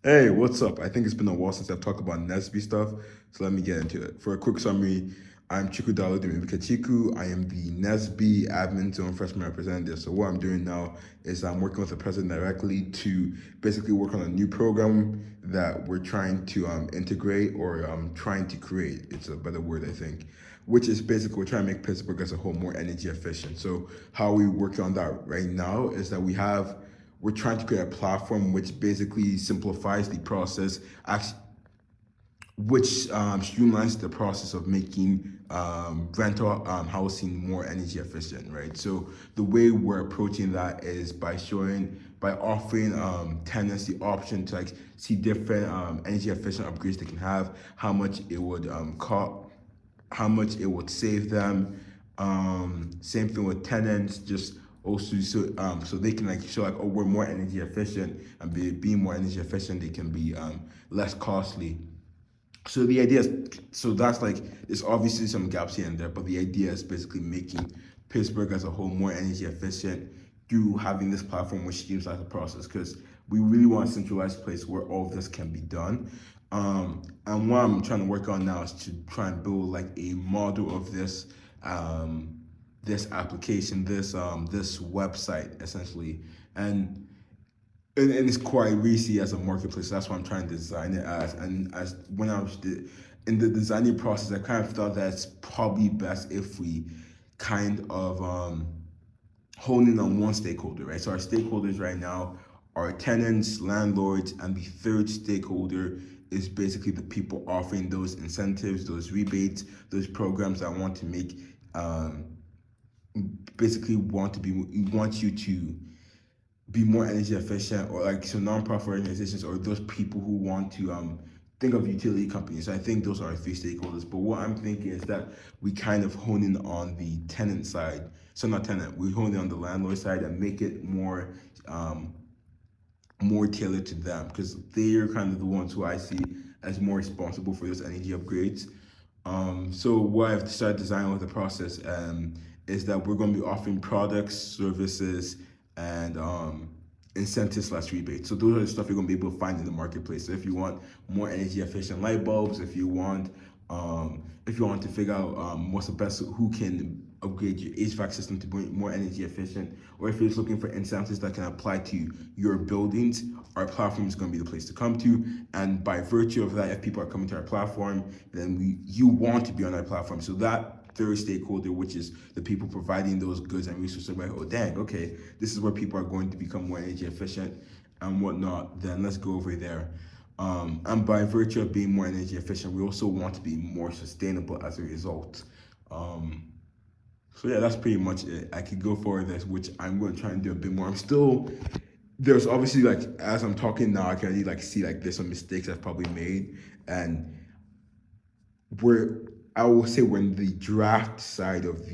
Hey, what's up? I think it's been a while since I've talked about Nesby stuff, so let me get into it. For a quick summary, I'm Chiku Dalodimimika Chiku. I am the Nesby admin zone freshman representative. So what I'm doing now is I'm working with the president directly to basically work on a new program that we're trying to integrate or trying to create. It's a better word, I think. Which is basically we're trying to make Pittsburgh as a whole more energy efficient. So how we working on that right now is that we're trying to create a platform which basically simplifies the process, which streamlines the process of making rental housing more energy efficient, right? So the way we're approaching that is by offering tenants the option to like see different energy efficient upgrades they can have, how much it would cost, how much it would save them. Same thing with tenants, just also so they can like show like, oh, we're more energy efficient, and being more energy efficient they can be less costly. So the idea is, so that's like, there's obviously some gaps here and there, but the idea is basically making Pittsburgh as a whole more energy efficient through having this platform which streamlines the process, because we really want a centralized place where all of this can be done. And what I'm trying to work on now is to try and build like a model of this application, this website essentially, and it's quite risky as a marketplace. That's what I'm trying to design it as. And as when I was in the designing process, I kind of thought that it's probably best if we kind of hone in on one stakeholder, right? So our stakeholders right now are tenants, landlords, and the third stakeholder is basically the people offering those incentives, those rebates, those programs that want to make um, basically want you to be more energy efficient, or like so nonprofit organizations or those people who want to think of utility companies. So I think those are our three stakeholders. But what I'm thinking is that we kind of hone in on the tenant side. So not tenant, we hone in on the landlord side and make it um, more tailored to them, because they're kind of the ones who I see as more responsible for those energy upgrades. So what I've started designing with the process is that we're going to be offering products, services, and incentives slash rebates. So those are the stuff you're going to be able to find in the marketplace. So if you want more energy efficient light bulbs, if you want to figure out what's the best, who can upgrade your HVAC system to be more energy efficient, or if you're just looking for incentives that can apply to your buildings, our platform is going to be the place to come to. And by virtue of that, if people are coming to our platform, then you want to be on our platform. So that third stakeholder, which is the people providing those goods and resources, are like, oh dang, okay, this is where people are going to become more energy efficient and whatnot. Then let's go over there. And by virtue of being more energy efficient, we also want to be more sustainable as a result. Um, so yeah, that's pretty much it. I could go forward this, which I'm going to try and do a bit more. I'm still there's obviously like as I'm talking now, I can already like see like there's some mistakes I've probably made, and we're I will say we're in the draft side of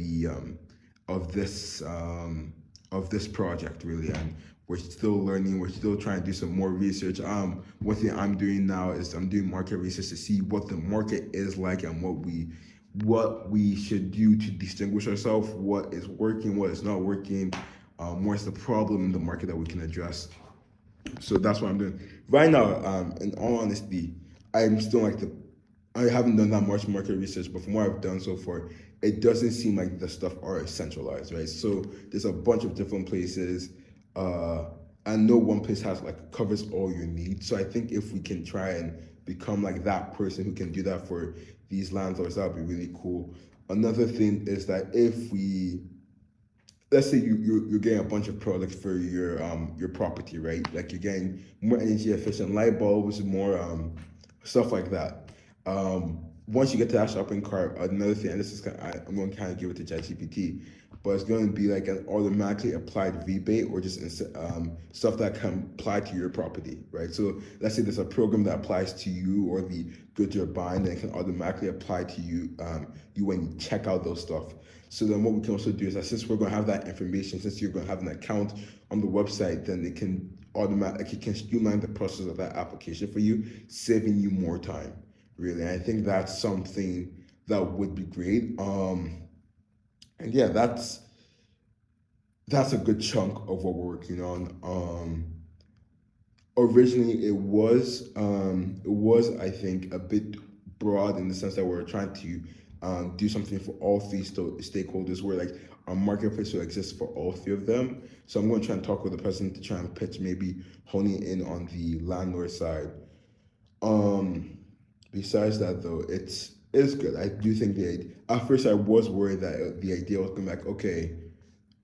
this um of this project really, and we're still learning. We're still trying to do some more research. One thing I'm doing now is I'm doing market research to see what the market is like and what we should do to distinguish ourselves, what is working, what is not working, what's the problem in the market that we can address. So that's what I'm doing right now. In all honesty, I'm still like the I haven't done that much market research, but from what I've done so far, it doesn't seem like the stuff are centralized, right? So there's a bunch of different places. Uh, and no one place has like covers all your needs. So I think if we can try and become like that person who can do that for these landlords, that would be really cool. Another thing is that if we let's say you're getting a bunch of products for your property, right? Like you're getting more energy efficient light bulbs, more stuff like that. Once you get to that shopping cart, another thing, and this is I'm going to kind of give it to ChatGPT, but it's going to be like an automatically applied rebate or just stuff that can apply to your property, right? So let's say there's a program that applies to you or the goods you're buying, and it can automatically apply to you when you check out those stuff. So then what we can also do is that since we're going to have that information, since you're going to have an account on the website, then it can streamline the process of that application for you, saving you more time, really. And I think that's something that would be great. And yeah, that's a good chunk of what we're working on. Originally it was I think a bit broad in the sense that we're trying to do something for all three stakeholders, where like our marketplace will exist for all three of them. So I'm going to try and talk with the president to try and pitch maybe honing in on the landlord side. um Besides that, though, it's good. I do think at first I was worried that the idea was going to be like, okay,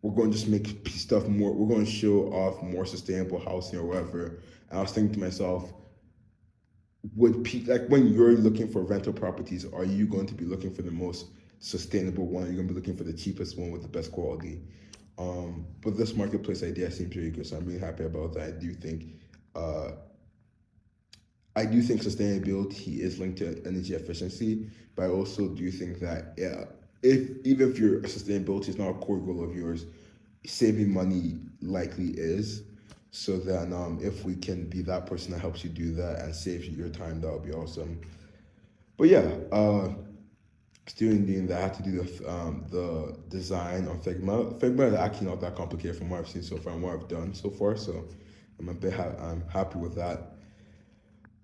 we're going to just make stuff more, we're going to show off more sustainable housing or whatever. And I was thinking to myself, like when you're looking for rental properties, are you going to be looking for the most sustainable one? Are you going to be looking for the cheapest one with the best quality? But this marketplace idea seems really good, so I'm really happy about that. Uh, I do think sustainability is linked to energy efficiency, but I also do think that, yeah, if even if your sustainability is not a core goal of yours, saving money likely is. So then, if we can be that person that helps you do that and saves you your time, that would be awesome. But yeah, still in doing that, I had to do the design on Figma. Figma is actually not that complicated from what I've seen so far and what I've done so far. So I'm happy with that.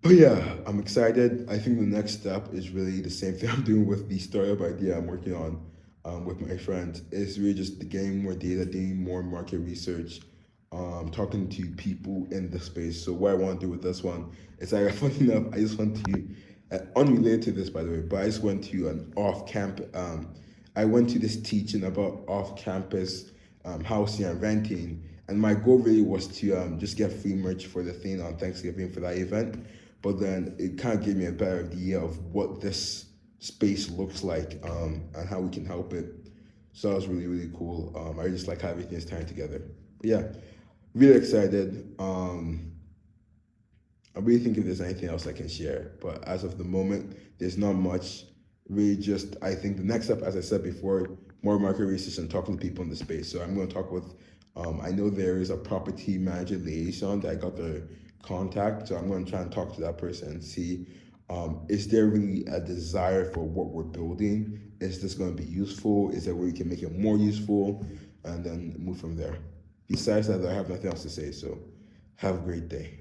But yeah, I'm excited. I think the next step is really the same thing I'm doing with the startup idea I'm working on with my friends. It's really just getting more data, doing more market research, talking to people in the space. So what I want to do with this one is, like, funny enough, I just went to, unrelated to this by the way, but I just went to an I went to this teaching about off-campus housing and renting, and my goal really was to just get free merch for the thing on Thanksgiving for that event. But then it kind of gave me a better idea of what this space looks like, and how we can help it. So that was really, really cool. I just like how everything's tying together. But yeah, really excited. I really think if there's anything else I can share, but as of the moment, there's not much. Really, just I think the next step, as I said before, more market research and talking to people in the space. So I'm going to talk with. I know there is a property manager liaison that I got the contact, so I'm going to try and talk to that person and see, is there really a desire for what we're building? Is this going to be useful? Is there where we can make it more useful, and then move from there. Besides that, I have nothing else to say. So have a great day.